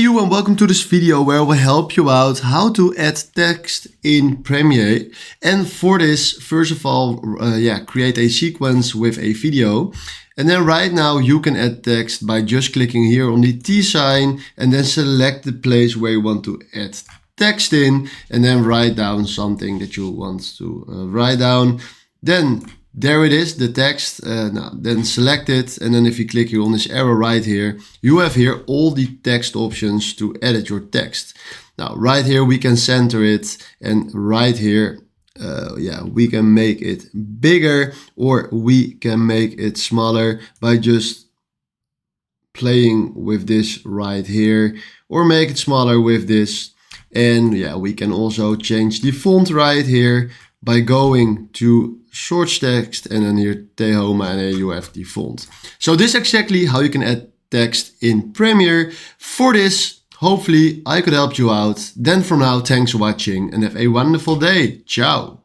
you and welcome to this video where I will help you out how to add text in Premiere. And for this, first of all, create a sequence with a video. And then right now you can add text by just clicking here on the T sign and then select the place where you want to add text in and then write down something that you want to write down. Then there it is, the text. Then select it, and then if you click here on this arrow right here, you have here all the text options to edit your text. Now right here we can center it, and right here we can make it bigger or we can make it smaller by just playing with this right here, or make it smaller with this. And we can also change the font right here by going to short text and then here Tehoma, and then you have the font. So this is exactly how you can add text in Premiere. For this, hopefully I could help you out. Then from now, thanks for watching and have a wonderful day. Ciao.